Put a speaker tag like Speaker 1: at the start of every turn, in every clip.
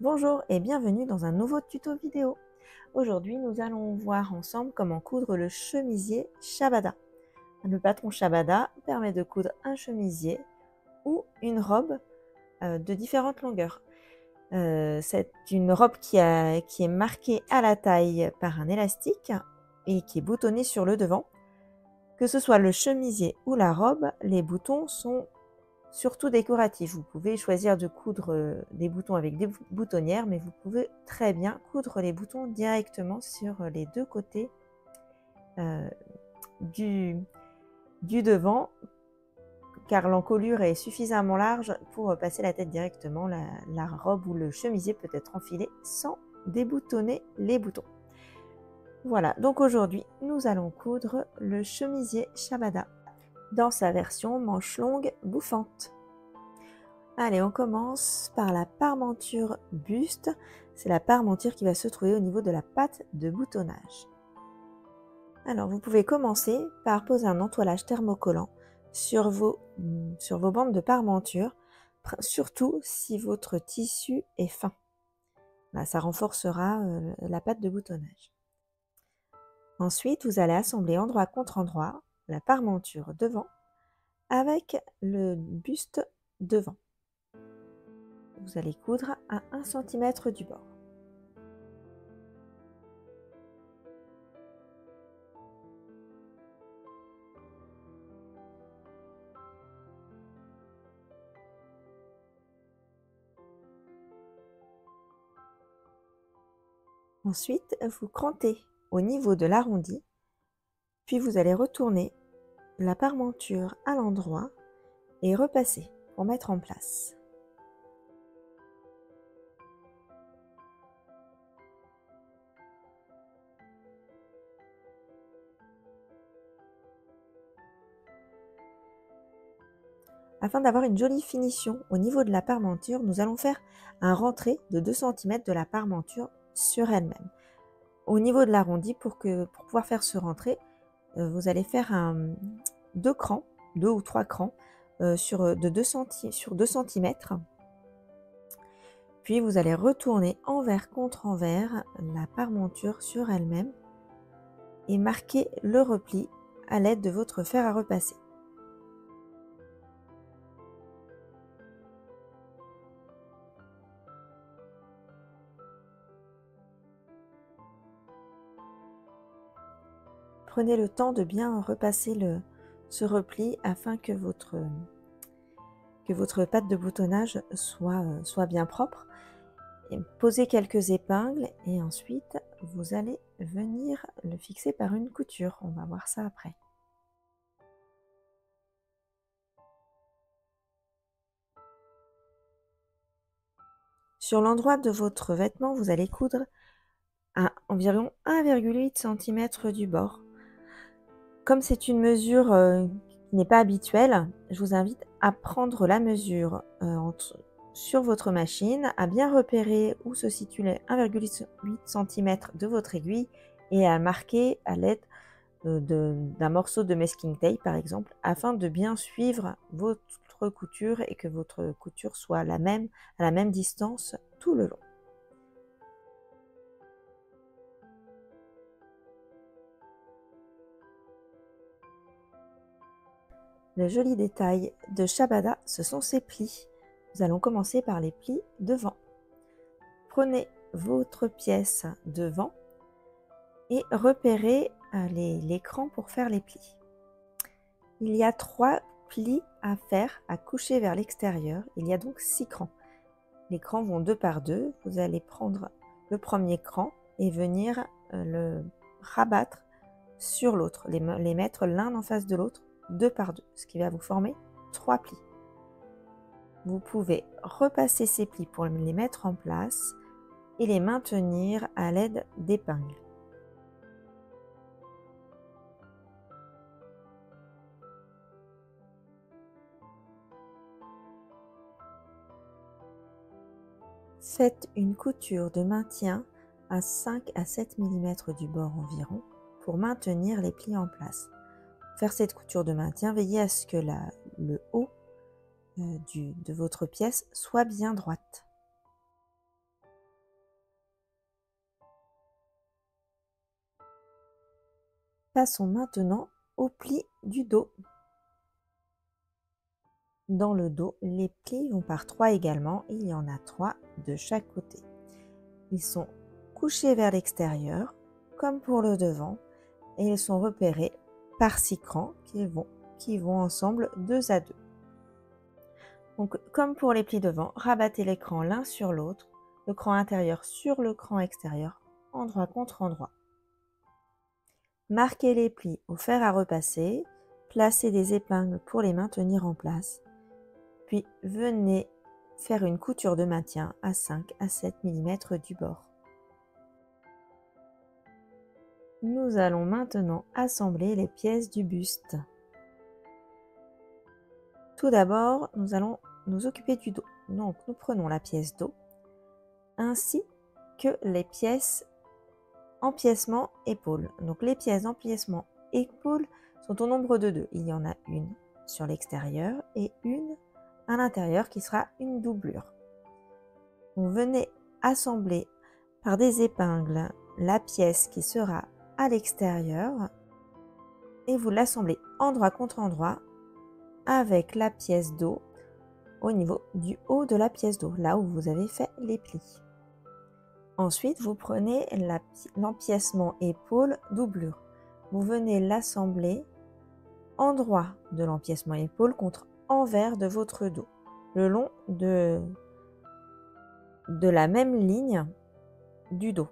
Speaker 1: Bonjour et bienvenue dans un nouveau tuto vidéo. Aujourd'hui, nous allons voir ensemble comment coudre le chemisier Shabada. Le patron Shabada permet de coudre un chemisier ou une robe de différentes longueurs. C'est une robe qui est marquée à la taille par un élastique et qui est boutonnée sur le devant. Que ce soit le chemisier ou la robe, les boutons sont surtout décoratifs. Vous pouvez choisir de coudre des boutons avec des boutonnières, mais vous pouvez très bien coudre les boutons directement sur les deux côtés euh, du devant, car l'encolure est suffisamment large pour passer la tête directement. La robe ou le chemisier peut être enfilé sans déboutonner les boutons. Voilà, donc aujourd'hui, nous allons coudre le chemisier Shabada dans sa version manche longue bouffante. Allez, on commence par la parmenture buste. C'est la parmenture qui va se trouver au niveau de la patte de boutonnage. Alors, vous pouvez commencer par poser un entoilage thermocollant sur vos bandes de parmenture, surtout si votre tissu est fin. Là, ça renforcera la patte de boutonnage. Ensuite, vous allez assembler endroit contre endroit la parmenture devant avec le buste devant. Vous allez coudre à 1 cm du bord. Ensuite, vous crantez au niveau de l'arrondi, puis vous allez retourner la parmenture à l'endroit et repasser pour mettre en place. Afin d'avoir une jolie finition au niveau de la parmenture, nous allons faire un rentré de 2 cm de la parmenture sur elle-même. Au niveau de l'arrondi, pour pouvoir faire ce rentré, vous allez faire 2 crans, 2 ou 3 crans sur 2 cm. Puis vous allez retourner envers contre envers la parmenture sur elle-même et marquer le repli à l'aide de votre fer à repasser. Prenez le temps de bien repasser ce repli afin que votre patte de boutonnage soit bien propre. Et posez quelques épingles et ensuite vous allez venir le fixer par une couture. On va voir ça après. Sur l'endroit de votre vêtement, vous allez coudre à environ 1,8 cm du bord. Comme c'est une mesure qui n'est pas habituelle, je vous invite à prendre la mesure sur votre machine, à bien repérer où se situe les 1,8 cm de votre aiguille et à marquer à l'aide d'un morceau de masking tape par exemple, afin de bien suivre votre couture et que votre couture soit à la même distance tout le long. Le joli détail de Shabada, ce sont ses plis. Nous allons commencer par les plis devant. Prenez votre pièce devant et repérez les crans pour faire les plis. Il y a 3 plis à faire, à coucher vers l'extérieur. Il y a donc 6 crans. Les crans vont 2 par 2. Vous allez prendre le premier cran et venir le rabattre sur l'autre, les mettre l'un en face de l'autre, 2 par 2, ce qui va vous former 3 plis. Vous pouvez repasser ces plis pour les mettre en place et les maintenir à l'aide d'épingles. Faites une couture de maintien à 5 à 7 mm du bord environ pour maintenir les plis en place. Pour faire cette couture de maintien, veillez à ce que le haut de votre pièce soit bien droite. Passons maintenant au pli du dos. Dans le dos, les plis vont par 3 également. Il y en a 3 de chaque côté. Ils sont couchés vers l'extérieur, comme pour le devant, et ils sont repérés par 6 crans qui vont ensemble 2 à 2. Donc, comme pour les plis devant, rabattez les crans l'un sur l'autre, le cran intérieur sur le cran extérieur, endroit contre endroit. Marquez les plis au fer à repasser, placez des épingles pour les maintenir en place, puis venez faire une couture de maintien à 5 à 7 mm du bord. Nous allons maintenant assembler les pièces du buste. Tout d'abord, nous allons nous occuper du dos. Donc, nous prenons la pièce dos, ainsi que les pièces empiècement épaule. Donc, les pièces d'empiècement épaule sont au nombre de 2. Il y en a une sur l'extérieur et une à l'intérieur qui sera une doublure. Vous venez assembler par des épingles la pièce qui sera à l'extérieur et vous l'assemblez endroit contre endroit avec la pièce dos au niveau du haut de la pièce dos, là où vous avez fait les plis. Ensuite, vous prenez l'empiècement épaule doublure. Vous venez l'assembler endroit de l'empiècement épaule contre envers de votre dos, le long de la même ligne du dos.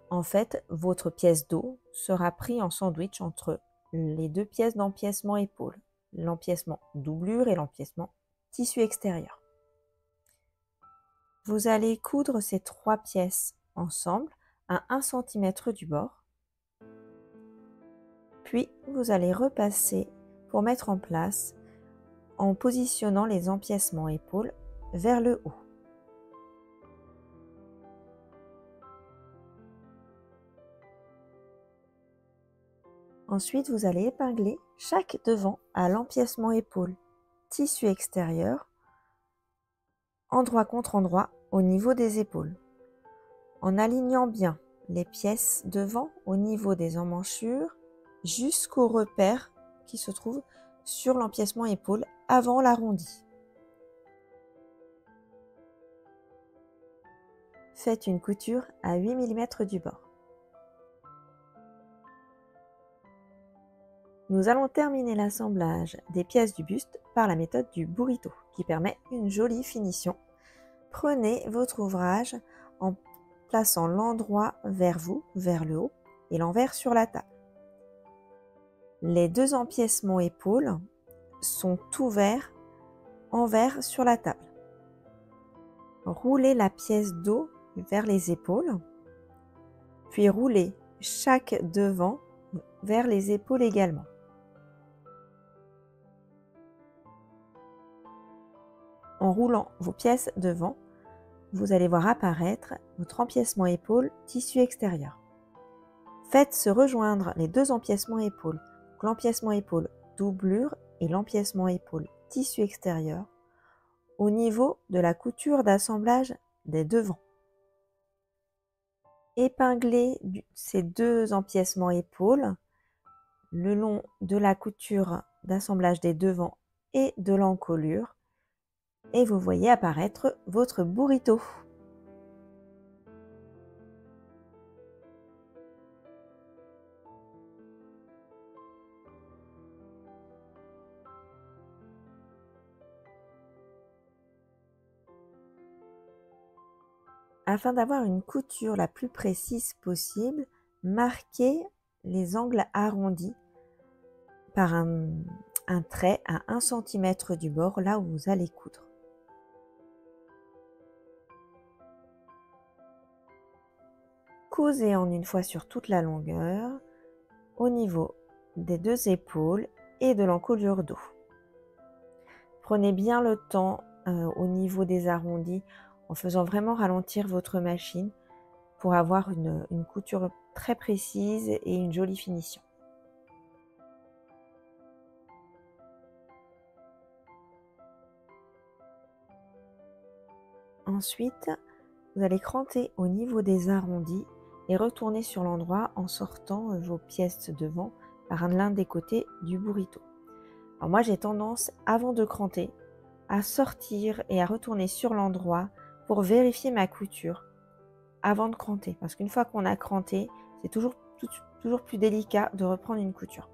Speaker 1: En fait, votre pièce dos sera prise en sandwich entre les 2 pièces d'empiècement épaule, l'empiècement doublure et l'empiècement tissu extérieur. Vous allez coudre ces 3 pièces ensemble à 1 cm du bord. Puis, vous allez repasser pour mettre en place en positionnant les empiècements épaules vers le haut. Ensuite, vous allez épingler chaque devant à l'empiècement épaule, tissu extérieur, endroit contre endroit au niveau des épaules, en alignant bien les pièces devant au niveau des emmanchures jusqu'au repère qui se trouve sur l'empiècement épaule avant l'arrondi. Faites une couture à 8 mm du bord. Nous allons terminer l'assemblage des pièces du buste par la méthode du burrito qui permet une jolie finition. Prenez votre ouvrage en plaçant l'endroit vers vous, vers le haut, et l'envers sur la table. Les 2 empiècements épaules sont ouverts envers sur la table. Roulez la pièce dos vers les épaules, puis roulez chaque devant vers les épaules également. En roulant vos pièces devant, vous allez voir apparaître votre empiècement épaule tissu extérieur. Faites se rejoindre les 2 empiècements épaules, l'empiècement épaule doublure et l'empiècement épaule tissu extérieur, au niveau de la couture d'assemblage des devants. Épinglez ces 2 empiècements épaules le long de la couture d'assemblage des devants et de l'encolure et vous voyez apparaître votre burrito. Afin d'avoir une couture la plus précise possible, marquez les angles arrondis par un trait à 1 cm du bord, là où vous allez coudre. Cousez en une fois sur toute la longueur, au niveau des 2 épaules et de l'encolure dos. Prenez bien le temps au niveau des arrondis, en faisant vraiment ralentir votre machine pour avoir une couture très précise et une jolie finition. Ensuite, vous allez cranter au niveau des arrondis et retourner sur l'endroit en sortant vos pièces devant par l'un des côtés du burrito. Alors moi j'ai tendance, avant de cranter, à sortir et à retourner sur l'endroit pour vérifier ma couture avant de cranter. Parce qu'une fois qu'on a cranté, c'est toujours plus délicat de reprendre une couture.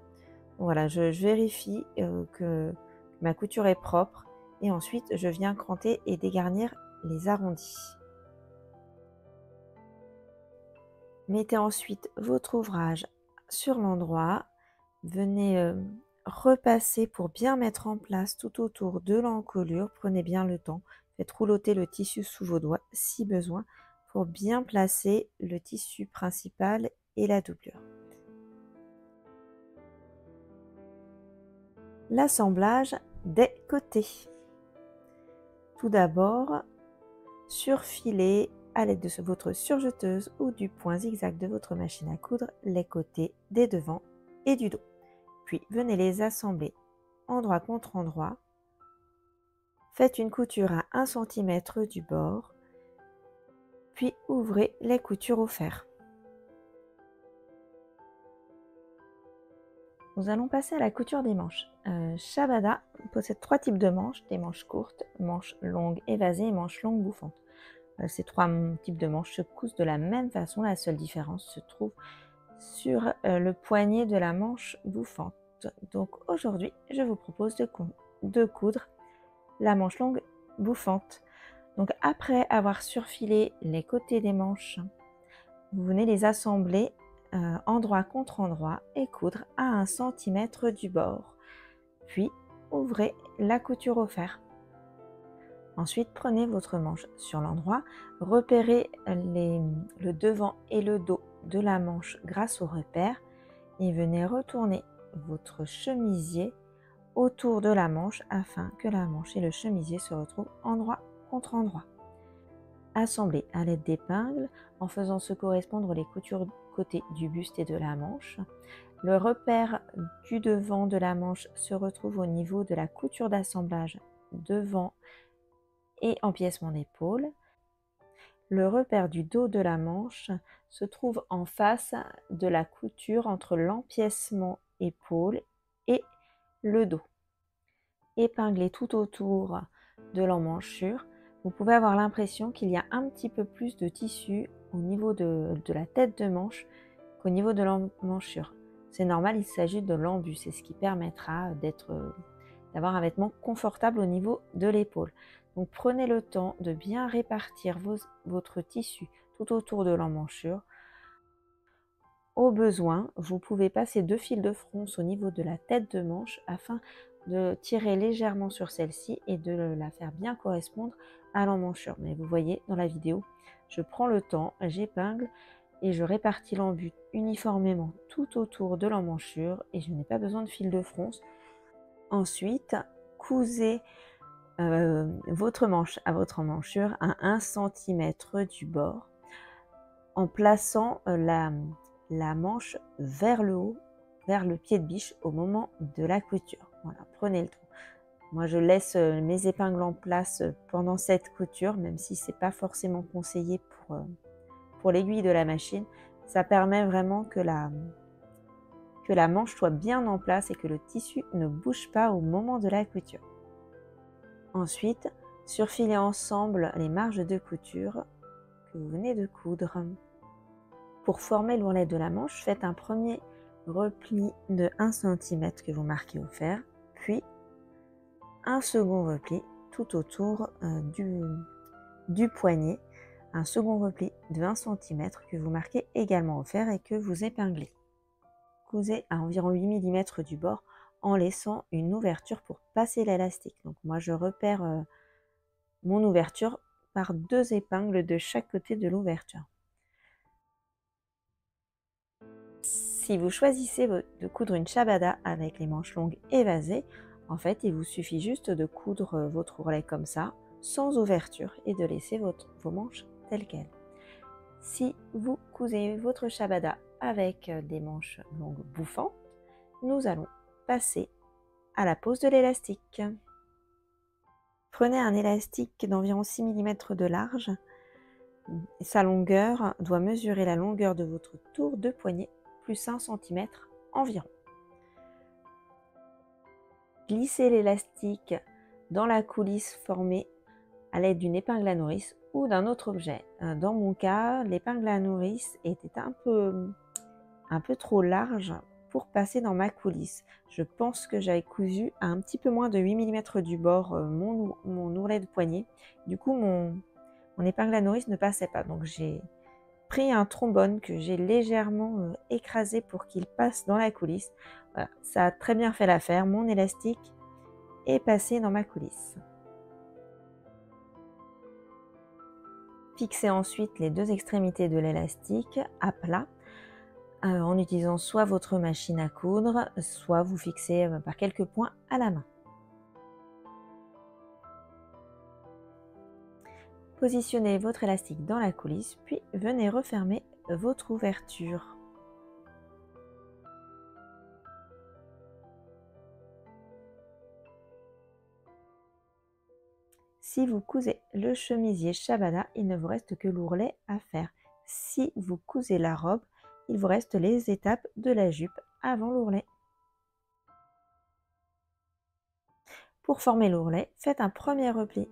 Speaker 1: Donc voilà, je vérifie que ma couture est propre et ensuite je viens cranter et dégarnir les arrondis. Mettez ensuite votre ouvrage sur l'endroit. Venez repasser pour bien mettre en place tout autour de l'encolure. Prenez bien le temps. Faites rouloter le tissu sous vos doigts si besoin pour bien placer le tissu principal et la doublure. L'assemblage des côtés. Tout d'abord, surfilez à l'aide de votre surjeteuse ou du point zigzag de votre machine à coudre les côtés des devants et du dos. Puis venez les assembler endroit contre endroit. Faites une couture à 1 cm du bord, puis ouvrez les coutures au fer. Nous allons passer à la couture des manches. Shabada possède 3 types de manches, des manches courtes, manches longues évasées et manches longues bouffantes. Ces 3 types de manches se cousent de la même façon, la seule différence se trouve sur le poignet de la manche bouffante. Donc aujourd'hui, je vous propose de coudre la manche longue bouffante. Donc après avoir surfilé les côtés des manches, vous venez les assembler endroit contre endroit et coudre à 1 cm du bord. Puis ouvrez la couture au fer. Ensuite, prenez votre manche sur l'endroit, repérez le devant et le dos de la manche grâce au repère et venez retourner votre chemisier autour de la manche afin que la manche et le chemisier se retrouvent endroit contre endroit. Assemblez à l'aide d'épingles en faisant se correspondre les coutures côté du buste et de la manche. Le repère du devant de la manche se retrouve au niveau de la couture d'assemblage devant et empiècement d'épaule. Le repère du dos de la manche se trouve en face de la couture entre l'empiècement épaule et le dos. Épinglez tout autour de l'emmanchure. Vous pouvez avoir l'impression qu'il y a un petit peu plus de tissu au niveau de la tête de manche qu'au niveau de l'emmanchure. C'est normal, il s'agit de l'embus, c'est ce qui permettra d'avoir un vêtement confortable au niveau de l'épaule. Donc prenez le temps de bien répartir votre tissu tout autour de l'emmanchure. Au besoin, vous pouvez passer 2 fils de fronce au niveau de la tête de manche afin de tirer légèrement sur celle-ci et de la faire bien correspondre à l'emmanchure. Mais vous voyez dans la vidéo, je prends le temps, j'épingle et je répartis l'embut uniformément tout autour de l'emmanchure et je n'ai pas besoin de fil de fronce. Ensuite, cousez votre manche à votre emmanchure à 1 cm du bord en plaçant la manche vers le haut, vers le pied de biche au moment de la couture. Voilà, prenez le temps. Moi, je laisse mes épingles en place pendant cette couture, même si ce n'est pas forcément conseillé pour l'aiguille de la machine. Ça permet vraiment que la manche soit bien en place et que le tissu ne bouge pas au moment de la couture. Ensuite, surfilez ensemble les marges de couture que vous venez de coudre. Pour former l'ourlet de la manche, faites un premier repli de 1 cm que vous marquez au fer, puis un second repli tout autour du poignet, un second repli de 1 cm que vous marquez également au fer et que vous épinglez. Cousez à environ 8 mm du bord en laissant une ouverture pour passer l'élastique. Donc moi je repère mon ouverture par 2 épingles de chaque côté de l'ouverture. Si vous choisissez de coudre une Shabada avec les manches longues évasées, en fait il vous suffit juste de coudre votre ourlet comme ça, sans ouverture, et de laisser vos manches telles quelles. Si vous cousez votre Shabada avec des manches longues bouffantes, nous allons passer à la pose de l'élastique. Prenez un élastique d'environ 6 mm de large. Sa longueur doit mesurer la longueur de votre tour de poignet plus 1 cm environ. glisser l'élastique dans la coulisse formée à l'aide d'une épingle à nourrice ou d'un autre objet. Dans mon cas, l'épingle à nourrice était un peu trop large pour passer dans ma coulisse. Je pense que j'avais cousu à un petit peu moins de 8 mm du bord mon ourlet de poignet. Du coup, mon épingle à nourrice ne passait pas. Donc j'ai pris un trombone que j'ai légèrement écrasé pour qu'il passe dans la coulisse. Voilà, ça a très bien fait l'affaire. Mon élastique est passé dans ma coulisse. Fixez ensuite les deux extrémités de l'élastique à plat en utilisant soit votre machine à coudre, soit vous fixez par quelques points à la main. Positionnez votre élastique dans la coulisse, puis venez refermer votre ouverture. Si vous cousez le chemisier Shabada, il ne vous reste que l'ourlet à faire. Si vous cousez la robe, il vous reste les étapes de la jupe avant l'ourlet. Pour former l'ourlet, faites un premier repli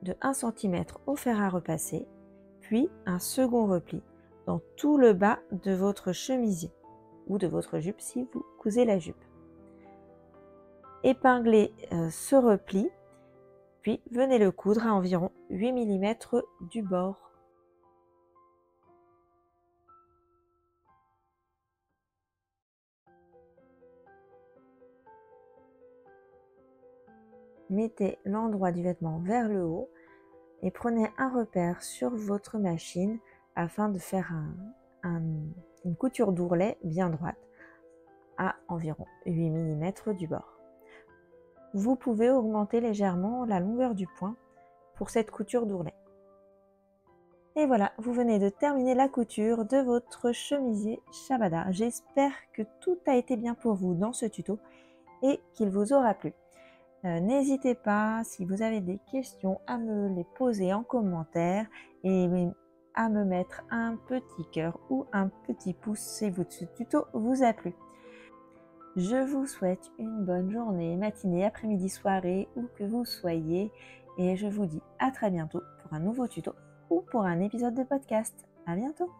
Speaker 1: de 1 cm au fer à repasser, puis un second repli dans tout le bas de votre chemisier ou de votre jupe si vous cousez la jupe. Épinglez ce repli, puis venez le coudre à environ 8 mm du bord. Mettez l'endroit du vêtement vers le haut et prenez un repère sur votre machine afin de faire une couture d'ourlet bien droite à environ 8 mm du bord. Vous pouvez augmenter légèrement la longueur du point pour cette couture d'ourlet. Et voilà, vous venez de terminer la couture de votre chemisier Shabada. J'espère que tout a été bien pour vous dans ce tuto et qu'il vous aura plu. N'hésitez pas, si vous avez des questions, à me les poser en commentaire et à me mettre un petit cœur ou un petit pouce si ce tuto vous a plu. Je vous souhaite une bonne journée, matinée, après-midi, soirée, où que vous soyez. Et je vous dis à très bientôt pour un nouveau tuto ou pour un épisode de podcast. À bientôt!